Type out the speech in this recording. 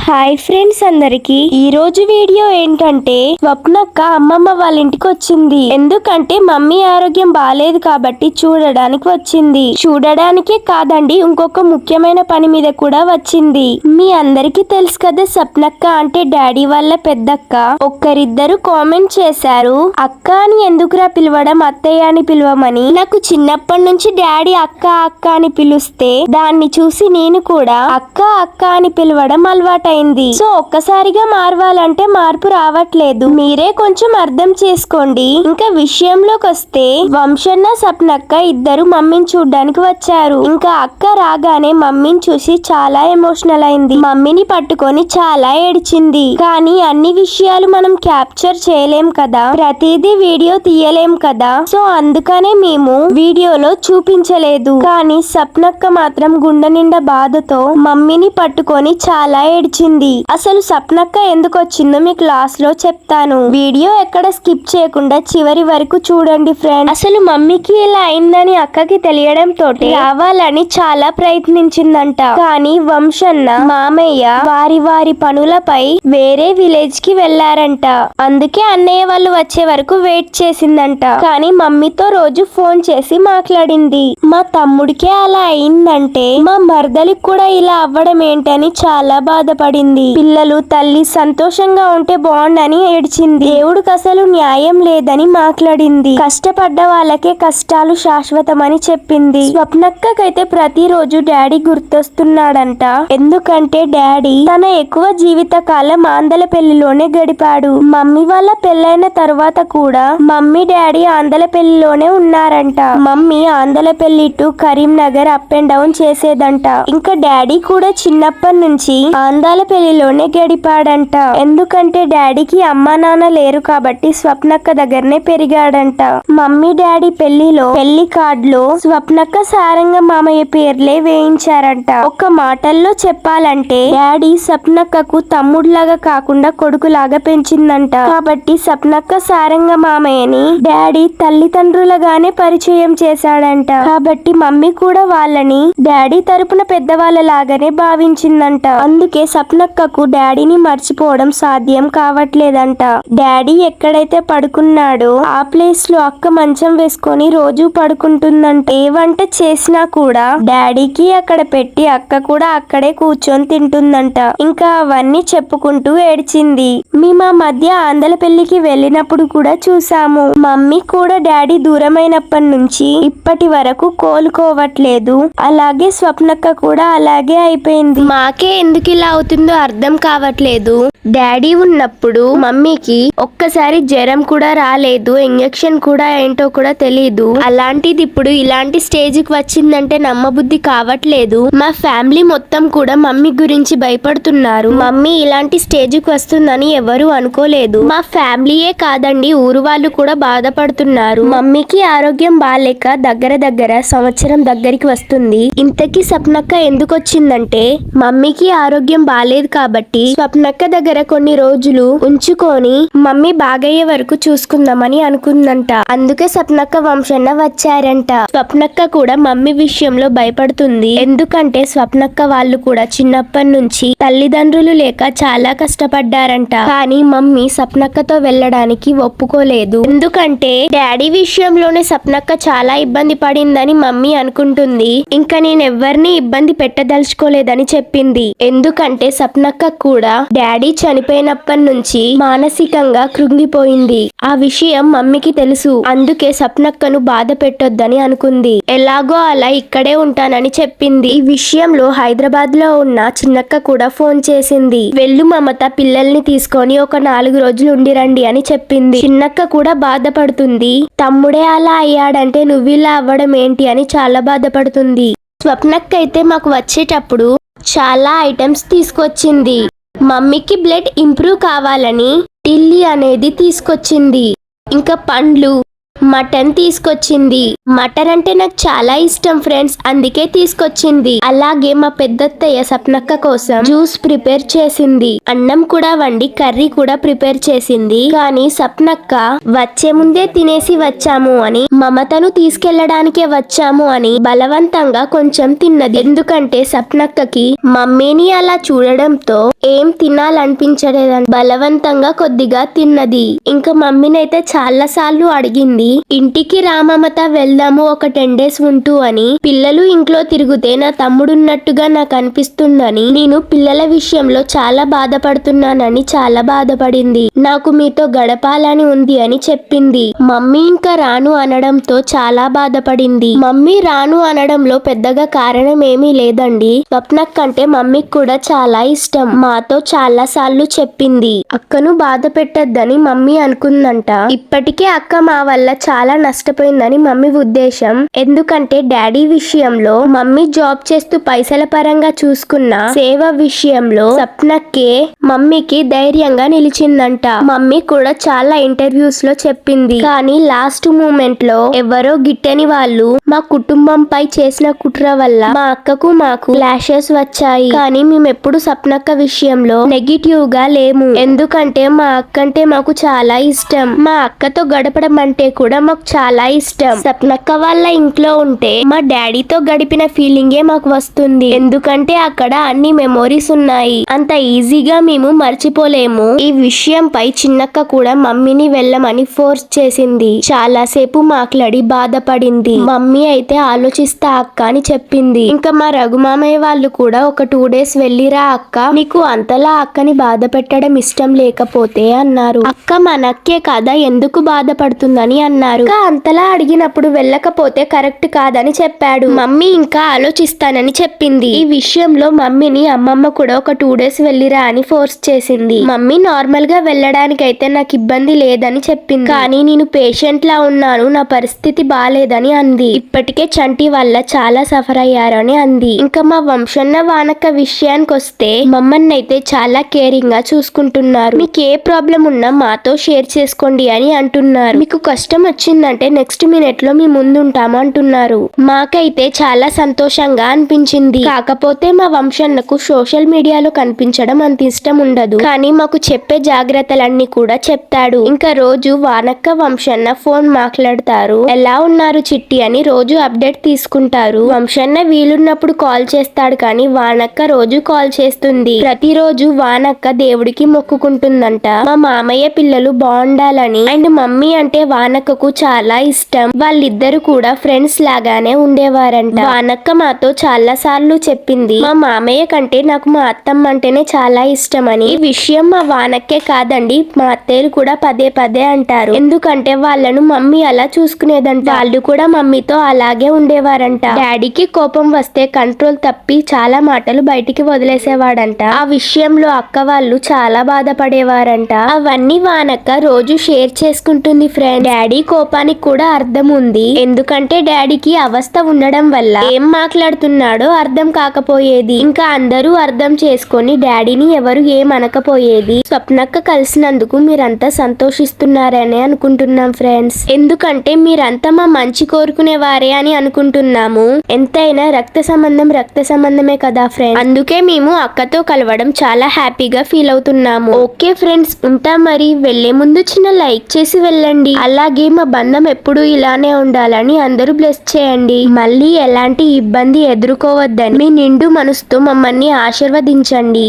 Hi friends అందరికి ఈ రోజు వీడియో ఏంటంటే స్వప్నక్క అమ్మమ్మ వాళ్ళ ఇంటికి వచ్చింది. ఎందుకంటే మమ్మీ ఆరోగ్యం బాలేదు కాబట్టి చూడడానికి వచ్చింది. చూడడానికే కాదండి, ఇంకొక ముఖ్యమైన పని మీద కూడా వచ్చింది. మీ అందరికి తెలుసు కదా, స్వప్నక్క అంటే డాడీ వాళ్ళ పెద్దక్క. ఒక్కరిద్దరు కామెంట్ చేశారు, అక్క అని ఎందుకురా పిలవడం, అత్తయ్య అని పిలవమని. నాకు చిన్నప్పటి నుంచి డాడీ అక్క అక్క అని పిలుస్తే దాన్ని చూసి నేను కూడా అక్క అక్క అని పిలవడం అలవాటైంది. సో ఒక్కసారిగా మారవాలంటే మార్పు రావట్లేదు, మీరే కొంచెం అర్థం చేసుకోండి. ఇంకా విషయంలోకి వస్తే వంశన్న స్వప్నక్క ఇద్దరు మమ్మీని చూడ్డానికి వచ్చారు. ఇంకా అక్క రాగానే మమ్మీని చూసి చాలా ఎమోషనల్ అయింది. మమ్మీని పట్టుకొని చాలా ఏడ్చింది. కానీ అన్ని విషయాలు మనం క్యాప్చర్ చేయలేం కదా, ప్రతిదీ వీడియో తీయలేం కదా, సో అందుకనే మేము వీడియోలో చూపించలేదు. కానీ స్వప్నక్క మాత్రం గుండె నిండా బాధతో మమ్మీని పట్టుకొని చాలా ఏడ్చింది. అసలు స్వప్నక్క ఎందుకు వచ్చిందో మీకు లాస్ట్ లో చెప్తాను. వీడియో ఎక్కడ స్కిప్ చేయకుండా చివరి వరకు చూడండి ఫ్రెండ్. అసలు మమ్మీకి ఇలా అయిందని అక్కకి తెలియడం తోటి రావాలని చాలా ప్రయత్నించిందంట. కానీ వంశన్న మామయ్య వారి పనులపై వేరే విలేజ్ కి వెళ్లారంట. అందుకే అన్నయ్య వాళ్ళు వచ్చే వరకు వెయిట్ చేసిందంట. కానీ మమ్మీతో రోజు ఫోన్ చేసి మాట్లాడింది. మా తమ్ముడికే అలా అయిందంటే మా మరదలికి కూడా ఇలా అవ్వడం ఏంటని చాలా బాధపడింది. పిల్లలు తల్లి సంతోషంగా ఉంటే బాగుండని ఏడ్చింది. దేవుడికి అసలు న్యాయం లేదని మాట్లాడింది. కష్టపడ్డ వాళ్ళకే కష్టాలు శాశ్వతమని చెప్పింది. స్వప్నక్కకైతే ప్రతిరోజు డాడీ గుర్తొస్తున్నాడంట. ఎందుకంటే డాడీ తన ఎక్కువ జీవిత కాలం ఆందలపల్లిలోనే గడిపాడు. మమ్మీ వాళ్ళ పెళ్ళైన తర్వాత కూడా మమ్మీ డాడీ ఆందలపల్లిలోనే ఉన్నారంట. Mummy Andalapalli to Karimnagar up and down చేసేదంట. ఇంకా డాడీ కూడా చిన్నప్పటి నుంచి ఆందలపల్లిలోనే గడిపాడంట. ఎందుకంటే డాడీకి అమ్మా నాన్న లేరు కాబట్టి స్వప్నక్క దగ్గరనే పెరిగాడంట. మమ్మీ డాడీ పెళ్లిలో పెళ్లి కార్డులో స్వప్నక్క సారంగ మామయ్య పేర్లే వేయించారంట. ఒక మాటల్లో చెప్పాలంటే డాడీ స్వప్నక్కకు తమ్ముడులాగా కాకుండా కొడుకులాగా పెంచిందంట. కాబట్టి స్వప్నక్క సారంగ మామయ్యని డాడీ తల్లిదండ్రులుగానే పరిచయం చేశాడంట. కాబట్టి మమ్మీ కూడా వాళ్ళని డాడీ తరపున పెద్దవాళ్ళ లాగానే భావించిందంట. అందుకే స్వప్నక్కకు డాడీని మర్చిపోవడం సాధ్యం కావట్లేదంట. డాడీ ఎక్కడైతే పడుకున్నాడో ఆ ప్లేస్ లో అక్క మంచం వేసుకొని రోజు పడుకుంటుందంట. ఏ వంట చేసినా కూడా డాడీకి అక్కడ పెట్టి అక్క కూడా అక్కడే కూర్చొని తింటుందంట. ఇంకా అవన్నీ చెప్పుకుంటూ ఏడ్చింది. మా మధ్య ఆందలపల్లికి వెళ్ళినప్పుడు కూడా చూసాము. మమ్మీ కూడా డాడీ దూరమైనప్పటి నుంచి ఇప్పటి వరకు కోలుకోవట్లేదు. అలాగే స్వప్నక్క కూడా అలాగే అయిపోయింది. మాకే ఎందుకు ఇలా అవుతుందో అర్థం కావట్లేదు. డాడీ ఉన్నప్పుడు మమ్మీకి ఒక్కసారి జ్వరం కూడా రాలేదు, ఇంజెక్షన్ కూడా ఏంటో కూడా తెలీదు. అలాంటిది ఇప్పుడు ఇలాంటి స్టేజ్ కి వచ్చిందంటే నమ్మబుద్ధి కావట్లేదు. మా ఫ్యామిలీ మొత్తం కూడా మమ్మీ గురించి భయపడుతున్నారు. మమ్మీ ఇలాంటి స్టేజ్ కి వస్తుందని ఎవరు అనుకోలేదు. మా ఫ్యామిలీయే కాదండి, ఊరు వాళ్ళు కూడా బాధపడుతున్నారు. మమ్మీకి ఆరోగ్యం బాలేక దగ్గర సంవత్సరం దగ్గరికి వస్తుంది. ఇంతకీ స్వప్నక్క ఎందుకు వచ్చిందంటే మమ్మీకి ఆరోగ్యం బాలేదు కాబట్టి స్వప్నక్క దగ్గర కొన్ని రోజులు ఉంచుకొని మమ్మీ బాగయ్యే వరకు చూసుకుందామని అనుకుందంట. అందుకే స్వప్నక్క వంశన్న వచ్చారంట. స్వప్నక్క కూడా మమ్మీ విషయంలో భయపడుతుంది. ఎందుకంటే స్వప్నక్క వాళ్ళు కూడా చిన్నప్పటి నుంచి తల్లిదండ్రులు లేక చాలా కష్టపడ్డారంట. కానీ మమ్మీ స్వప్నక్కతో వెళ్ళడానికి ఒప్పుకోలేదు. ఎందుకంటే డాడీ విషయంలోనే స్వప్నక్క చాలా ఇబ్బంది పడిందని మమ్మీ అనుకుంటుంది. ఇంకా నేను ఎవరిని ఇబ్బంది పెట్టదలుచుకోలేదని చెప్పింది. ఎందుకంటే స్వప్నక్క కూడా డాడీ చనిపోయినప్పటి నుంచి మానసికంగా కృంగిపోయింది. ఆ విషయం మమ్మీకి తెలుసు. అందుకే స్వప్నక్కను బాధ పెట్టొద్దని అనుకుంది. ఎలాగో అలా ఇక్కడే ఉంటానని చెప్పింది. ఈ విషయంలో హైదరాబాద్ లో ఉన్న చిన్నక్క కూడా ఫోన్ చేసింది. వెళ్ళు మమత, పిల్లల్ని తీసుకొని ఒక 4 రోజులు ఉండిరండి అని చెప్పింది. చిన్నక్క కూడా బాధపడుతుంది. తమ్ముడే అలా అయ్యాడంటే నువ్వు ఇలా అవ్వడం ఏంటి అని చాలా బాధపడుతుంది. స్వప్నక్క అయితే మాకు వచ్చేటప్పుడు చాలా ఐటమ్స్ తీసుకొచ్చింది. మమ్మీకి బ్లడ్ ఇంప్రూవ్ కావాలని టిల్లీ అనేది తీసుకొచ్చింది. ఇంకా పండ్లు, మటన్ తీసుకొచ్చింది. మటన్ అంటే నాకు చాలా ఇష్టం ఫ్రెండ్స్, అందుకే తీసుకొచ్చింది. అలాగే మా పెద్దత్తయ్య సప్నక్క కోసం జ్యూస్ ప్రిపేర్ చేసింది. అన్నం కూడా వండి కర్రీ కూడా ప్రిపేర్ చేసింది. కానీ సప్నక్క వచ్చే ముందే తినేసి వచ్చాము అని, మమతను తీసుకెళ్లడానికే వచ్చాము అని బలవంతంగా కొంచెం తిన్నది. ఎందుకంటే సప్నక్కకి మమ్మీని అలా చూడడంతో ఏం తినాలనిపించలేదని బలవంతంగా కొద్దిగా తిన్నది. ఇంకా మమ్మీనైతే చాలా సార్లు అడిగింది, ఇంటికి రా మమత వెళ్దాము ఒక 10 days ఉంటూ అని. పిల్లలు ఇంట్లో తిరిగితే నా తమ్ముడున్నట్టుగా నాకు అనిపిస్తుందని, నేను పిల్లల విషయంలో చాలా బాధపడుతున్నానని చాలా బాధపడింది. నాకు మీతో గడపాలని ఉంది అని చెప్పింది. మమ్మీ ఇంకా రాను అనడంతో చాలా బాధపడింది. మమ్మీ రాను అనడంలో పెద్దగా కారణం ఏమీ లేదండి. స్వప్నక్క అంటే మమ్మీకి కూడా చాలా ఇష్టం. మాతో చాలా సార్లు చెప్పింది. అక్కను బాధ పెట్టద్దని మమ్మీ అనుకుందంట. ఇప్పటికే అక్క మా వల్ల చాలా నష్టపోయిందని మమ్మీ ఉద్దేశం. ఎందుకంటే డాడీ విషయంలో మమ్మీ జాబ్ చేస్తూ పైసల పరంగా చూసుకున్న సేవ విషయంలో సప్నక్కే మమ్మీకి ధైర్యంగా నిలిచిందంట. మమ్మీ కూడా చాలా ఇంటర్వ్యూస్ లో చెప్పింది. కానీ లాస్ట్ మూమెంట్ లో ఎవరో గిట్టని వాళ్ళు మా కుటుంబంపై చేసిన కుట్ర వల్ల మా అక్కకు మాకు క్లాషెస్ వచ్చాయి. కానీ మేమెప్పుడు సప్నక్క విషయంలో నెగిటివ్ గా లేము. ఎందుకంటే మా అక్క అంటే మాకు చాలా ఇష్టం. మా అక్కతో గడపడం అంటే కూడా మాకు చాలా ఇష్టం. సప్నక్క వాళ్ళ ఇంట్లో ఉంటే మా డాడీతో గడిపిన ఫీలింగే మాకు వస్తుంది. ఎందుకంటే అక్కడ అన్ని మెమోరీస్ ఉన్నాయి. అంత ఈజీగా మేము మర్చిపోలేము. ఈ విషయంపై చిన్నక్క కూడా మమ్మీని వెళ్ళమని ఫోర్స్ చేసింది. చాలా సేపు మాట్లాడి బాధపడింది. మమ్మీ అయితే ఆలోచిస్తా అక్క అని చెప్పింది. ఇంకా మా రఘుమామయ్య వాళ్ళు కూడా ఒక 2 days వెళ్ళిరా అక్క, నీకు అంతలా అక్కని బాధ పెట్టడం ఇష్టం లేకపోతే అన్నారు. అక్క మనక్కే కదా ఎందుకు బాధపడుతుందని అన్నారు. అంతలా అడిగినప్పుడు వెళ్ళకపోతే కరెక్ట్ కాదని చెప్పాడు. మమ్మీ ఇంకా ఆలోచిస్తానని చెప్పింది. ఈ విషయంలో మమ్మీని అమ్మమ్మ కూడా ఒక 2 days వెళ్ళిరా అని ఫోర్స్ చేసింది. మమ్మీ నార్మల్ గా వెళ్ళడానికైతే నాకు ఇబ్బంది లేదని చెప్పింది. కానీ నేను పేషెంట్ లా ఉన్నాను, నా పరిస్థితి బాలేదని అంది. ఇప్పటికే చంటి వల్ల చాలా సఫర్ అయ్యారని అంది. ఇంకా మా వంశన్న వానక్క విషయానికి వస్తే మమ్మల్ని అయితే చాలా కేరింగ్ గా చూసుకుంటున్నారు. మీకు ఏ ప్రాబ్లం ఉన్నా మాతో షేర్ చేసుకోండి అని అంటున్నారు. మీకు కష్టం వచ్చిందంటే నెక్స్ట్ మినిట్ లో మీ ముందుంటాము అంటున్నారు. మాకైతే చాలా సంతోషంగా అనిపించింది. కాకపోతే మా వంశన్నకు సోషల్ మీడియాలో కనిపించడం అంత ఇష్టం ఉండదు. కానీ మాకు చెప్పే జాగ్రత్తలన్నీ కూడా చెప్తాడు. ఇంకా రోజు వానక్క వంశన్న ఫోన్ మాట్లాడతారు. ఎలా ఉన్నారు చిట్టి అని రోజు అప్డేట్ తీసుకుంటారు. వంశన్న వీలున్నప్పుడు కాల్ చేస్తాడు కానీ వానక్క రోజు కాల్ చేస్తుంది. ప్రతిరోజు వానక్క దేవుడికి మొక్కుకుంటుందంట. మా మామయ్య పిల్లలు బాగుండాలని. అండ్ మమ్మీ అంటే వానక్కకు చాలా ఇష్టం. వాళ్ళిద్దరు కూడా ఫ్రెండ్స్ లాగానే ఉండేవారంట. వానక్క మాతో చాలా సార్లు చెప్పింది, మా మామయ్య కంటే నాకు మా అత్తమ్మ అంటేనే చాలా ఇష్టం అని. ఈ విషయం మా వానక్కే కాదండి, మా అత్తయ్యలు కూడా పదే పదే అంటారు. ఎందుకంటే వాళ్ళను మమ్మీ అలా చూసుకునేదంట. వాళ్ళు కూడా మమ్మీతో అలాగే ఉండేవారంట. డాడీకి కోపం వస్తే కంట్రోల్ తప్పి చాలా మాటలు బయటికి వదిలేసేవాడంట. ఆ విషయంలో అక్క వాళ్ళు చాలా బాధపడేవారంట. అవన్నీ వానక్క రోజు షేర్ చేసుకుంటుంది ఫ్రెండ్. డాడీ కోపానికి కూడా అర్థం ఉంది. ఎందుకంటే డాడీకి అవస్థ ఉండడం వల్ల ఏం మాట్లాడుతున్నాడో అర్థం కాకపోయేది. ఇంకా అందరూ అర్థం చేసుకొని డాడీని ఎవరు ఏమనకపోయేది. స్వప్నక్క కలిసినందుకు మీరంతా సంతోషిస్తున్నారని అనుకుంటున్నాం ఫ్రెండ్స్. ఎందుకంటే మీరంతా మా మంచి కోరుకునే వారే అని అనుకుంటున్నాము. ఎంతైనా రక్త సంబంధమే కదా ఫ్రెండ్స్. అందుకే మేము అక్కతో కలవడం చాలా హ్యాపీగా ఫీల్ అవుతున్నాము. ఓకే ఫ్రెండ్స్, ఉంటా మరి. వెళ్లే ముందు చిన్న లైక్ చేసి వెళ్ళండి. అలాగే మా బంధం ఎప్పుడు ఇలానే ఉండాలని అందరూ బ్లెస్ చేయండి. మళ్ళీ ఎలాంటి ఇబ్బంది ఎదుర్కోవద్దని మీ నిండు మనసుతో మమ్మల్ని ఆశీర్వదించండి.